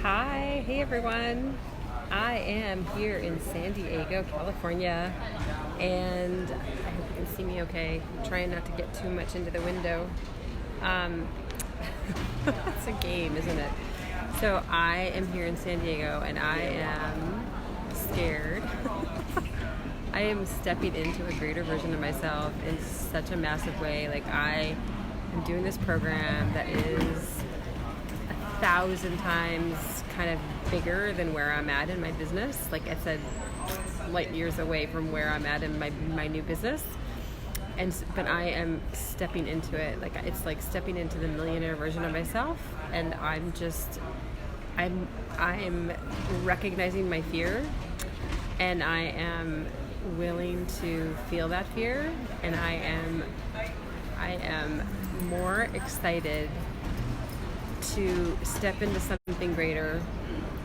Hi, hey everyone. I am here in San Diego, California, and I hope you can see me okay. I'm trying not to get too much into the window. Um, it's a game, isn't it? So I am here in San Diego, and I am scared. I am stepping into a greater version of myself in such a massive way. Like I am doing this program that is 1,000 times kind of bigger than where I'm at in my business. Like I said, light years away from where I'm at in my new business. But I am stepping into it. Like it's like stepping into the millionaire version of myself, and I'm recognizing my fear, and I am willing to feel that fear, and I am more excited to step into something greater,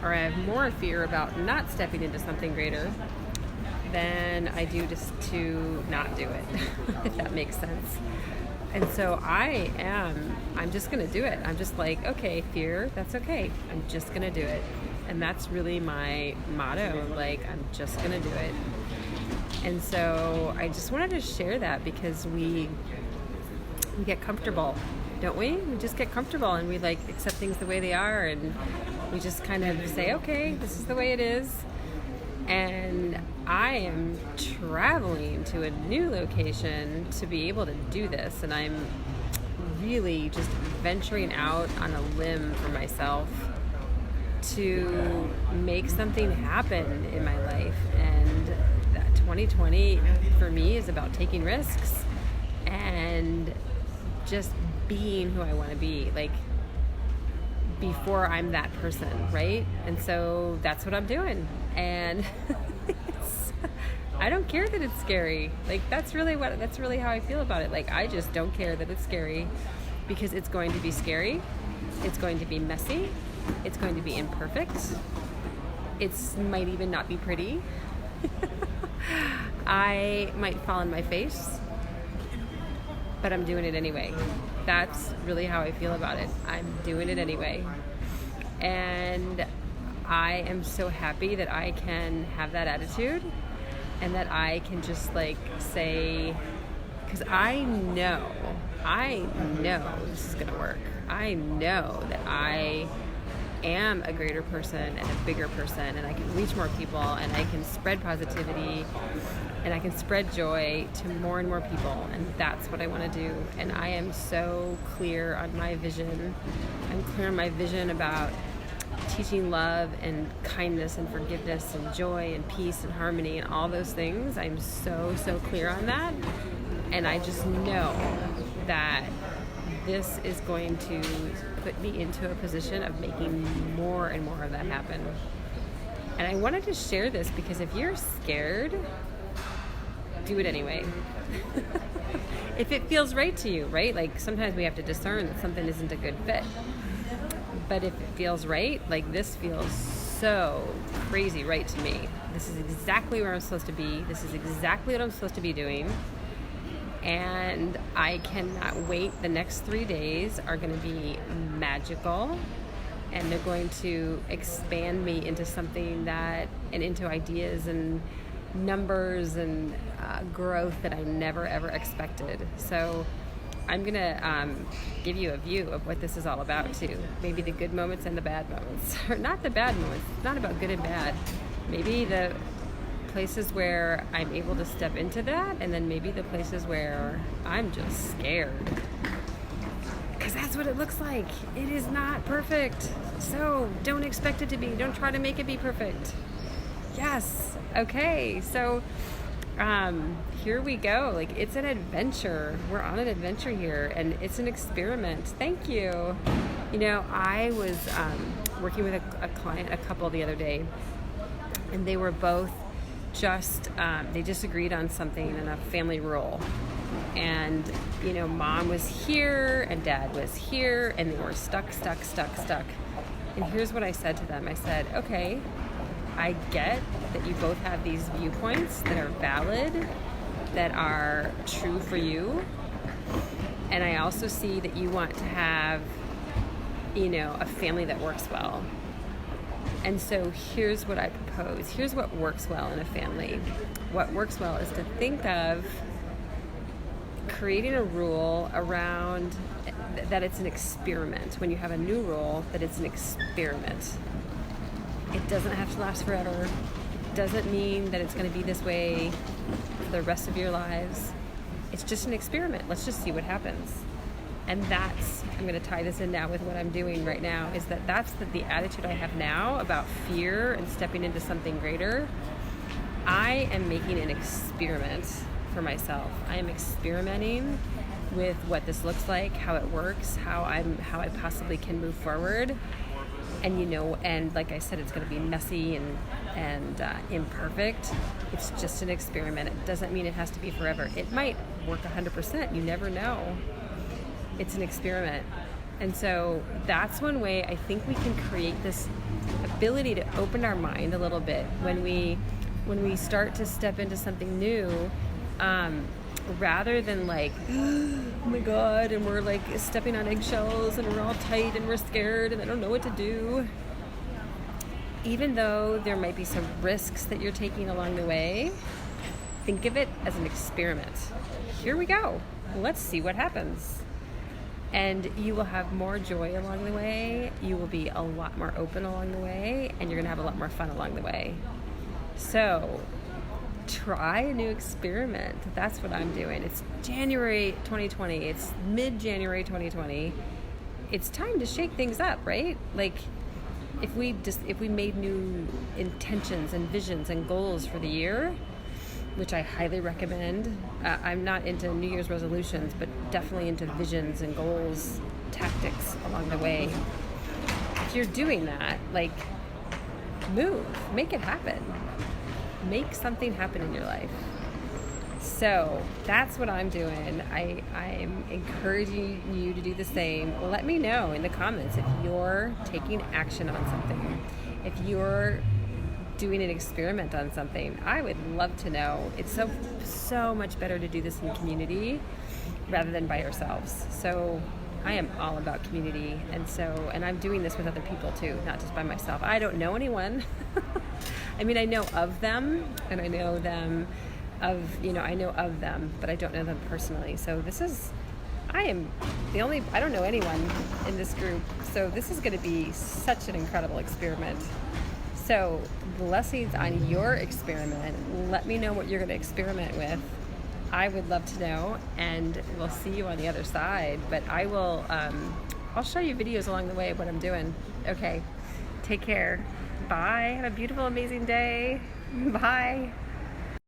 or I have more fear about not stepping into something greater than I do just to not do it, if that makes sense. And so I'm just gonna do it. I'm just like, okay, fear, that's okay. I'm just gonna do it. And that's really my motto, like, I'm just gonna do it. And so I just wanted to share that because we get comfortable, don't we? We just get comfortable and we like accept things the way they are, and we just kind of say, okay, this is the way it is. And I am traveling to a new location to be able to do this, and I'm really just venturing out on a limb for myself to make something happen in my life. And that 2020 for me is about taking risks and just being who I want to be, like before I'm that person, right? And so that's what I'm doing. And I don't care that it's scary. Like that's really how I feel about it. Like I just don't care that it's scary, because it's going to be scary. It's going to be messy. It's going to be imperfect. It might even not be pretty. I might fall on my face, but I'm doing it anyway. That's really how I feel about it. I'm doing it anyway. And I am so happy that I can have that attitude, and that I can just like say, because I know this is gonna work. I know that I am a greater person and a bigger person, and I can reach more people, and I can spread positivity, and I can spread joy to more and more people, and that's what I want to do. And I am so clear on my vision. I'm clear on my vision about teaching love and kindness and forgiveness and joy and peace and harmony and all those things. I'm so clear on that, and I just know that this is going to put me into a position of making more and more of that happen. And I wanted to share this because if you're scared, do it anyway. If it feels right to you, right? Like sometimes we have to discern that something isn't a good fit. But if it feels right, like this feels so crazy right to me. This is exactly where I'm supposed to be. This is exactly what I'm supposed to be doing. And I cannot wait. The next 3 days are going to be magical, and they're going to expand me into something and into ideas and numbers and growth that I never ever expected. So I'm gonna give you a view of what this is all about too. Maybe the good moments and the bad moments, or not the bad moments. It's not about good and bad. Maybe the places where I'm able to step into that, and then maybe the places where I'm just scared, because that's what it looks like. It is not perfect, so don't expect it to be. Don't try to make it be perfect. Yes. Okay. So here we go. Like it's an adventure. We're on an adventure here, and it's an experiment. Thank you. You know, I was working with a couple the other day, and they were both they disagreed on something in a family role. And, you know, mom was here and dad was here, and they were stuck. And here's what I said to them. I said, okay, I get that you both have these viewpoints that are valid, that are true for you. And I also see that you want to have, you know, a family that works well. And so here's what I propose. Here's what works well in a family. What works well is to think of creating a rule around that it's an experiment. When you have a new rule, that it's an experiment. It doesn't have to last forever. It doesn't mean that it's going to be this way for the rest of your lives. It's just an experiment. Let's just see what happens. And that's, I'm going to tie this in now with what I'm doing right now, is that's the attitude I have now about fear and stepping into something greater. I am making an experiment for myself. I am experimenting with what this looks like, how it works, how I possibly can move forward. And and like I said, it's going to be messy and imperfect. It's just an experiment. It doesn't mean it has to be forever. It might work 100%. You never know. It's an experiment. And so that's one way I think we can create this ability to open our mind a little bit when we start to step into something new, rather than like, oh my God, and we're like stepping on eggshells and we're all tight and we're scared and I don't know what to do. Even though there might be some risks that you're taking along the way, think of it as an experiment. Here we go. Let's see what happens. And you will have more joy along the way. You will be a lot more open along the way, and you're going to have a lot more fun along the way. So try a new experiment. That's what I'm doing. It's January 2020. It's mid-January 2020. It's time to shake things up, right? Like if we made new intentions and visions and goals for the year, which I highly recommend. I'm not into New Year's resolutions, but definitely into visions and goals, tactics along the way. If you're doing that, like, move, make it happen. Make something happen in your life. So that's what I'm doing. I'm encouraging you to do the same. Let me know in the comments if you're taking action on something. If you're doing an experiment on something, I would love to know. It's so much better to do this in community rather than by ourselves. So I am all about community, and I'm doing this with other people too, not just by myself. I don't know anyone. I mean, I know of them, and I know them I know of them, but I don't know them personally. So I don't know anyone in this group, so this is going to be such an incredible experiment. So blessings on your experiment. Let me know what you're going to experiment with. I would love to know, and we'll see you on the other side. But I'll show you videos along the way of what I'm doing. Okay, take care. Bye. Have a beautiful, amazing day. Bye.